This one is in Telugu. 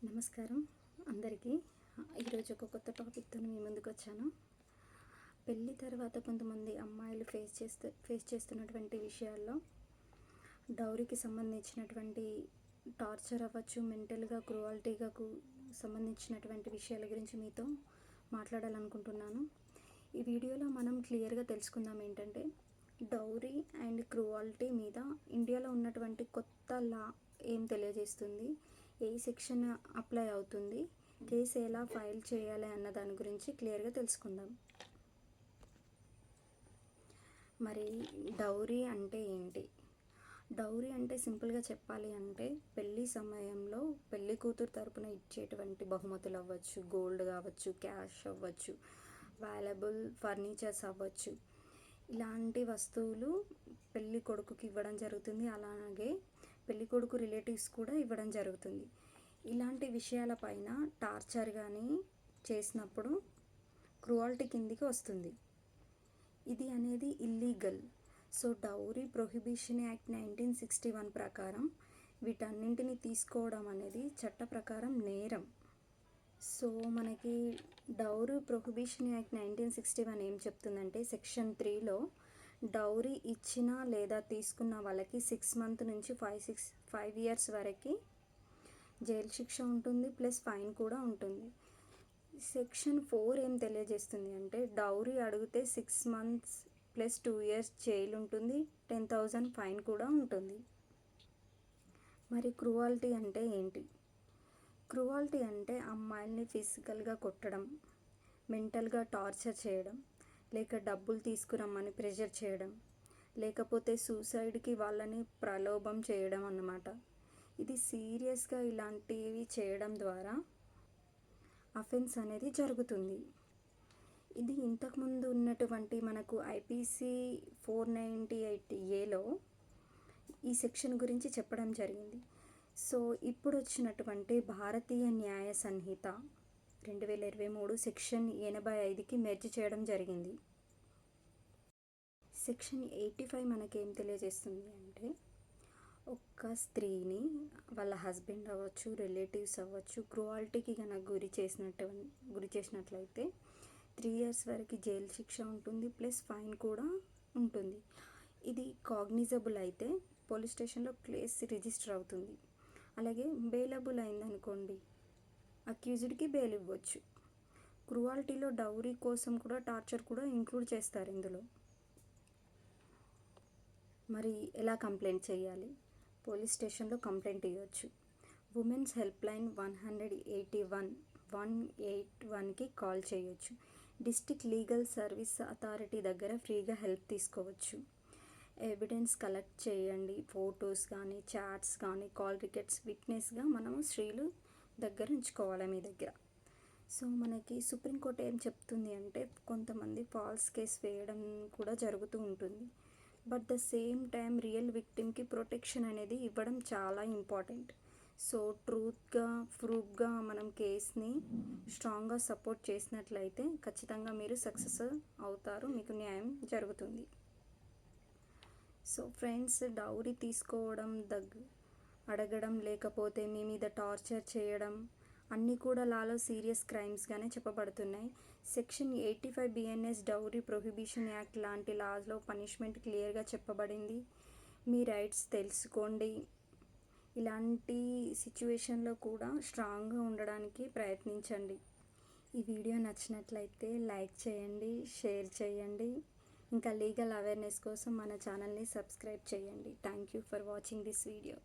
నమస్కారం అందరికీ. ఈరోజు ఒక కొత్త టాపిక్తో మీ ముందుకు వచ్చాను. పెళ్ళి తర్వాత కొంతమంది అమ్మాయిలు ఫేస్ చేస్తున్నటువంటి విషయాల్లో డౌరీకి సంబంధించినటువంటి టార్చర్ అవ్వచ్చు, మెంటల్గా క్రూవాలిటీగా సంబంధించినటువంటి విషయాల గురించి మీతో మాట్లాడాలనుకుంటున్నాను. ఈ వీడియోలో మనం క్లియర్గా తెలుసుకుందాం ఏంటంటే డౌరీ అండ్ క్రూవాలిటీ మీద ఇండియాలో ఉన్నటువంటి కొత్త లా ఏం తెలియజేస్తుంది, ఏ సెక్షన్ అప్లై అవుతుంది, కేసు ఎలా ఫైల్ చేయాలి అన్న దాని గురించి క్లియర్గా తెలుసుకుందాం. మరి డౌరీ అంటే ఏంటి? డౌరీ అంటే సింపుల్గా చెప్పాలి అంటే పెళ్ళి సమయంలో పెళ్ళి కూతురు తరపున ఇచ్చేటువంటి బహుమతులు అవ్వచ్చు, గోల్డ్ కావచ్చు, క్యాష్ అవ్వచ్చు, వాల్యుబుల్ ఫర్నిచర్స్ అవ్వచ్చు, ఇలాంటి వస్తువులు పెళ్ళి కొడుకుకి ఇవ్వడం జరుగుతుంది. అలాగే పెళ్ళి కొడుకు రిలేటివ్స్ కూడా ఇవ్వడం జరుగుతుంది. ఇలాంటి విషయాలపైన టార్చర్ కానీ చేసినప్పుడు క్రూవాలిటీ కిందికి వస్తుంది. ఇది అనేది illegal. So dowry prohibition act 1961 ప్రకారం వీటన్నింటిని తీసుకోవడం అనేది చట్ట ప్రకారం నేరం. సో మనకి డౌరీ ప్రొహిబిషన్ యాక్ట్ 1961 ఏం చెప్తుందంటే సెక్షన్ 3లో డౌరీ ఇచ్చిన లేదా తీసుకున్న వాళ్ళకి 6 months నుంచి 5 years వరకు జైలు శిక్ష ఉంటుంది, ప్లస్ ఫైన్ కూడా ఉంటుంది. సెక్షన్ 4 ఏం తెలియజేస్తుంది అంటే డౌరీ అడిగితే 6 months ప్లస్ 2 years జైలు ఉంటుంది, 10,000 ఫైన్ కూడా ఉంటుంది. మరి క్రూవాలిటీ అంటే ఏంటి? క్రూవాలిటీ అంటే అమ్మాయిల్ని ఫిజికల్గా కొట్టడం, మెంటల్గా టార్చర్ చేయడం, లేక డబ్బులు తీసుకురమ్మని ప్రెషర్ చేయడం, లేకపోతే సూసైడ్కి వాళ్ళని ప్రలోభం చేయడం అన్నమాట. ఇది సీరియస్గా ఇలాంటివి చేయడం ద్వారా అఫెన్స్ అనేది జరుగుతుంది. ఇది ఇంతకుముందు ఉన్నటువంటి మనకు ఐపీసీ 498A ఈ సెక్షన్ గురించి చెప్పడం జరిగింది. సో ఇప్పుడు వచ్చినటువంటి భారతీయ న్యాయ సంహిత 2023 సెక్షన్ 85కి మెర్జ్ చేయడం జరిగింది. సెక్షన్ 85 మనకేం తెలియజేస్తుంది అంటే ఒక్క స్త్రీని వాళ్ళ హస్బెండ్ అవ్వచ్చు, రిలేటివ్స్ అవ్వచ్చు, క్రూవాలిటీకి కనుక గురి చేసినట్లయితే 3 years వరకు జైలు శిక్ష ఉంటుంది, ప్లస్ ఫైన్ కూడా ఉంటుంది. ఇది కాగ్నిజబుల్ అయితే పోలీస్ స్టేషన్లో కేసు రిజిస్టర్ అవుతుంది. అలాగే బెయిలబుల్ అయిందనుకోండి అక్యూజ్డ్కి బెయిల్ ఇవ్వచ్చు. క్రూవాలిటీలో డౌరీ కోసం కూడా టార్చర్ కూడా ఇంక్లూడ్ చేస్తారు ఇందులో. మరి ఎలా కంప్లైంట్ చేయాలి? పోలీస్ స్టేషన్లో కంప్లైంట్ ఇవ్వచ్చు. ఉమెన్స్ హెల్ప్ లైన్ 181కి కాల్ చేయొచ్చు. డిస్ట్రిక్ట్ లీగల్ సర్వీస్ అథారిటీ దగ్గర ఫ్రీగా హెల్ప్ తీసుకోవచ్చు. ఎవిడెన్స్ కలెక్ట్ చేయండి, ఫొటోస్ కానీ, చాట్స్ కానీ, కాల్ రికార్డ్స్ విట్నెస్గా మనము స్త్రీలు దగ్గర ఉంచుకోవాలి మీ దగ్గర. సో మనకి సుప్రీంకోర్టు ఏం చెప్తుంది అంటే కొంతమంది ఫాల్స్ కేసు వేయడం కూడా జరుగుతూ ఉంటుంది. But the same time real విక్టిమ్కి ప్రొటెక్షన్ అనేది ఇవ్వడం చాలా ఇంపార్టెంట్. సో ట్రూత్గా ప్రూఫ్గా మనం కేస్ని స్ట్రాంగ్గా సపోర్ట్ చేసినట్లయితే ఖచ్చితంగా మీరు సక్సెస్ అవుతారు, మీకు న్యాయం జరుగుతుంది. సో ఫ్రెండ్స్, డౌరీ తీసుకోవడం, అడగడం, లేకపోతే మీ మీద టార్చర్ చేయడం అన్నీ కూడా లాలో సీరియస్ క్రైమ్స్గానే చెప్పబడుతున్నాయి. Section 85 BNS dowry prohibition act లాంటి లాస్లో పనిష్మెంట్ క్లియర్గా చెప్పబడింది. మీ రైట్స్ తెలుసుకోండి. ఇలాంటి సిచ్యువేషన్లో కూడా స్ట్రాంగ్గా ఉండడానికి ప్రయత్నించండి. ఈ వీడియో నచ్చినట్లయితే లైక్ చేయండి, షేర్ చేయండి. ఇంకా లీగల్ అవేర్నెస్ కోసం మన ఛానల్ని సబ్స్క్రైబ్ చేయండి. Thank you for watching this video.